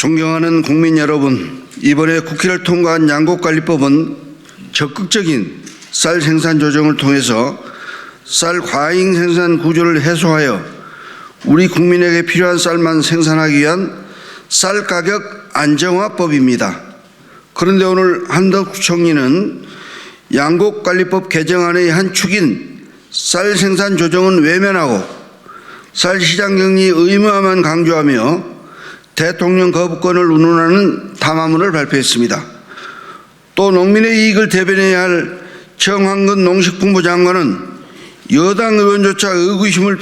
존경하는 국민 여러분, 이번에 국회를 통과한 양곡관리법은 적극적인 쌀 생산 조정을 통해서 쌀 과잉 생산 구조를 해소하여 우리 국민에게 필요한 쌀만 생산하기 위한 쌀 가격 안정화법입니다. 그런데 오늘 한덕수 총리는 양곡관리법 개정안의 한 축인 쌀 생산 조정은 외면하고 쌀 시장 격리 의무화만 강조하며 대통령 거부권을 운운하는 담화문을 발표했습니다. 또 농민의 이익을 대변해야 할 정황근 농식품부 장관은 여당 의원조차 의구심을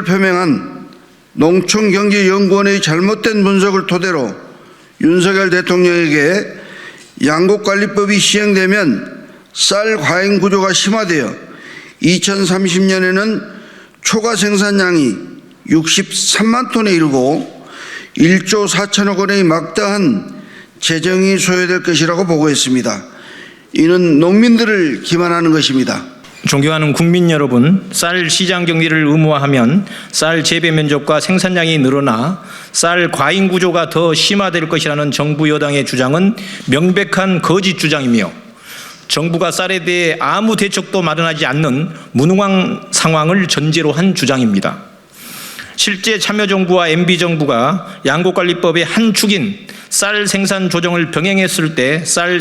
표명한 농촌경제연구원의 잘못된 분석을 토대로 윤석열 대통령에게 양곡관리법이 시행되면 쌀 과잉 구조가 심화되어 2030년에는 초과 생산량이 63만 톤에 이르고 1조 4천억 원의 막대한 재정이 소요될 것이라고 보고했습니다. 이는 농민들을 기만하는 것입니다. 존경하는 국민 여러분, 쌀 시장 격리를 의무화하면 쌀 재배 면적과 생산량이 늘어나 쌀 과잉 구조가 더 심화될 것이라는 정부 여당의 주장은 명백한 거짓 주장이며 정부가 쌀에 대해 아무 대책도 마련하지 않는 무능한 상황을 전제로 한 주장입니다. 실제 참여정부와 MB정부가 양곡관리법의 한 축인 쌀 생산 조정을 병행했을 때 쌀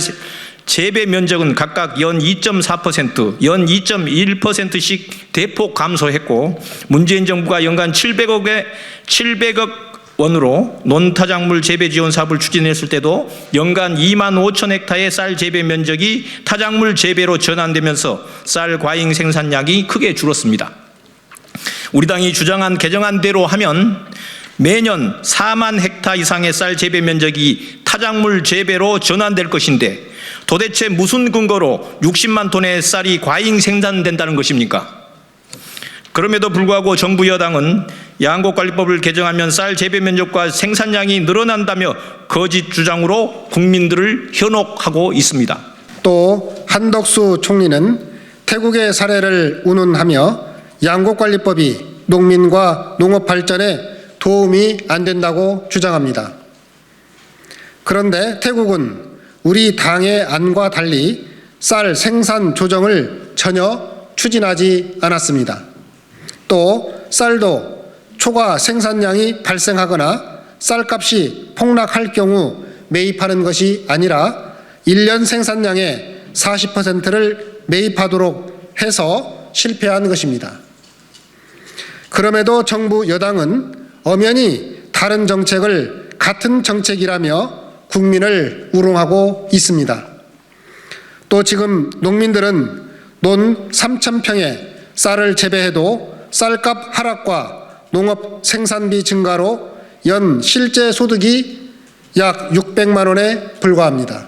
재배 면적은 각각 연 2.4%, 연 2.1%씩 대폭 감소했고 문재인 정부가 연간 700억 원으로 논타작물 재배 지원 사업을 추진했을 때도 연간 2만 5천 헥타의 쌀 재배 면적이 타작물 재배로 전환되면서 쌀 과잉 생산량이 크게 줄었습니다. 우리 당이 주장한 개정안대로 하면 매년 4만 헥타 이상의 쌀 재배 면적이 타작물 재배로 전환될 것인데 도대체 무슨 근거로 60만 톤의 쌀이 과잉 생산된다는 것입니까? 그럼에도 불구하고 정부 여당은 양곡관리법을 개정하면 쌀 재배 면적과 생산량이 늘어난다며 거짓 주장으로 국민들을 현혹하고 있습니다. 또 한덕수 총리는 태국의 사례를 운운하며 양곡관리법이 농민과 농업 발전에 도움이 안 된다고 주장합니다. 그런데 태국은 우리 당의 안과 달리 쌀 생산 조정을 전혀 추진하지 않았습니다. 또 쌀도 초과 생산량이 발생하거나 쌀값이 폭락할 경우 매입하는 것이 아니라 1년 생산량의 40%를 매입하도록 해서 실패한 것입니다. 그럼에도 정부 여당은 엄연히 다른 정책을 같은 정책이라며 국민을 우롱하고 있습니다. 또 지금 농민들은 논 3,000평에 쌀을 재배해도 쌀값 하락과 농업 생산비 증가로 연 실제 소득이 약 600만 원에 불과합니다.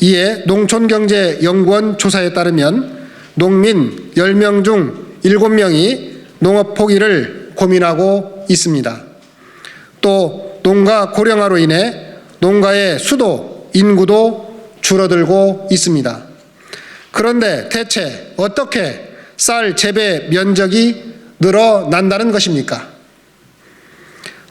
이에 농촌경제연구원 조사에 따르면 농민 10명 중 7명이 농업 포기를 고민하고 있습니다. 또 농가 고령화로 인해 농가의 수도, 인구도 줄어들고 있습니다. 그런데 대체 어떻게 쌀 재배 면적이 늘어난다는 것입니까?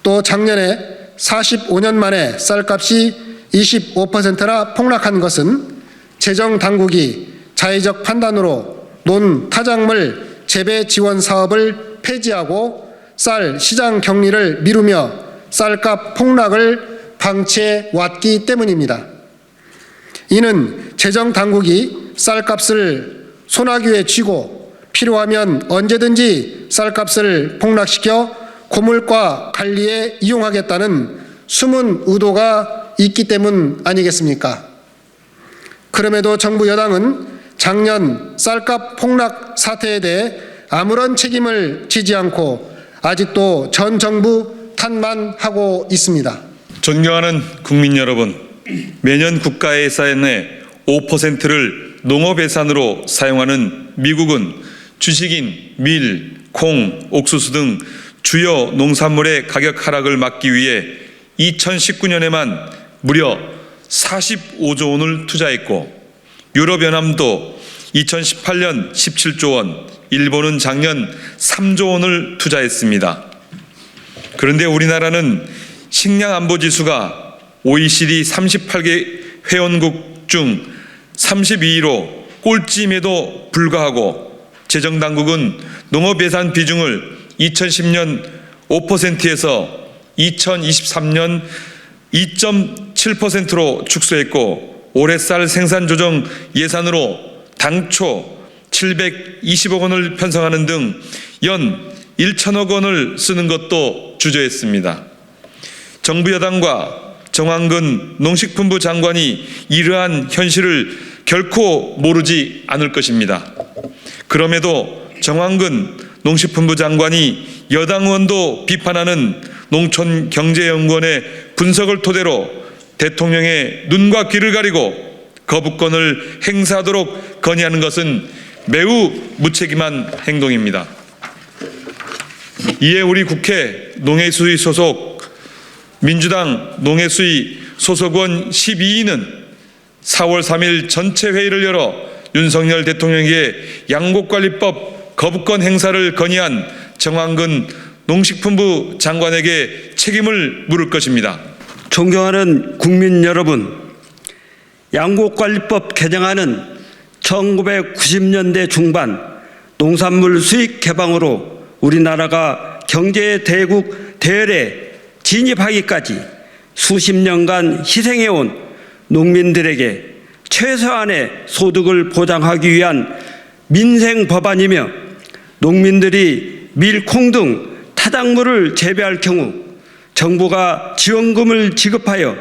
또 작년에 45년 만에 쌀값이 25%나 폭락한 것은 재정당국이 자의적 판단으로 논 타작물 재배 지원 사업을 폐지하고 쌀 시장 격리를 미루며 쌀값 폭락을 방치해 왔기 때문입니다. 이는 재정당국이 쌀값을 소나기에 쥐고 필요하면 언제든지 쌀값을 폭락시켜 고물가 관리에 이용하겠다는 숨은 의도가 있기 때문 아니겠습니까? 그럼에도 정부 여당은 작년 쌀값 폭락 사태에 대해 아무런 책임을 지지 않고 아직도 전 정부 탓만 하고 있습니다. 존경하는 국민 여러분, 매년 국가 예산의 5%를 농업 예산으로 사용하는 미국은 주식인 밀, 콩, 옥수수 등 주요 농산물의 가격 하락을 막기 위해 2019년에만 무려 45조 원을 투자했고 유럽연합도 2018년 17조 원, 일본은 작년 3조 원을 투자했습니다. 그런데 우리나라는 식량 안보 지수가 OECD 38개 회원국 중 32위로 꼴찌임에도 불구하고 재정당국은 농업예산 비중을 2010년 5%에서 2023년 2.7%로 축소했고 올해 쌀 생산 조정 예산으로 당초 720억 원을 편성하는 등 연 1천억 원을 쓰는 것도 주저했습니다. 정부 여당과 정황근 농식품부 장관이 이러한 현실을 결코 모르지 않을 것입니다. 그럼에도 정황근 농식품부 장관이 여당 의원도 비판하는 농촌경제연구원의 분석을 토대로 대통령의 눈과 귀를 가리고 거부권을 행사하도록 건의하는 것은 매우 무책임한 행동입니다. 이에 우리 국회 농해수위 소속 민주당 농해수위 소속원 12인은 4월 3일 전체 회의를 열어 윤석열 대통령에게 양곡관리법 거부권 행사를 건의한 정황근 농식품부 장관에게 책임을 물을 것입니다. 존경하는 국민 여러분, 양곡관리법 개정안은 1990년대 중반 농산물 수익 개방으로 우리나라가 경제 대국 대열에 진입하기까지 수십 년간 희생해온 농민들에게 최소한의 소득을 보장하기 위한 민생 법안이며 농민들이 밀, 콩 등 타작물을 재배할 경우 정부가 지원금을 지급하여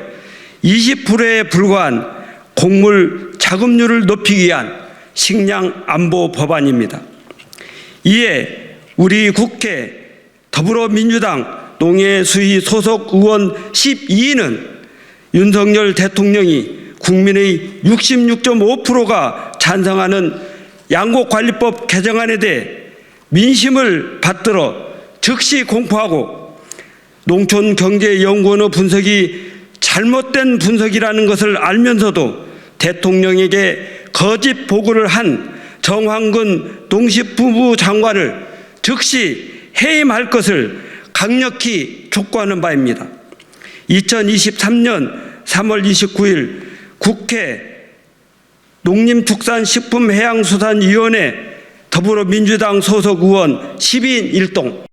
20%에 불과한 곡물 자급률을 높이기 위한 식량 안보 법안입니다. 이에 우리 국회 더불어민주당 농해수위 소속 의원 12인은 윤석열 대통령이 국민의 66.5%가 찬성하는 양곡관리법 개정안에 대해 민심을 받들어 즉시 공포하고 농촌경제연구원의 분석이 잘못된 분석이라는 것을 알면서도 대통령에게 거짓 보고를 한 정황근 농식품부 장관을 즉시 해임할 것을 강력히 촉구하는 바입니다. 2023년 3월 29일 국회 농림축산식품해양수산위원회 더불어민주당 소속 의원 12인 1동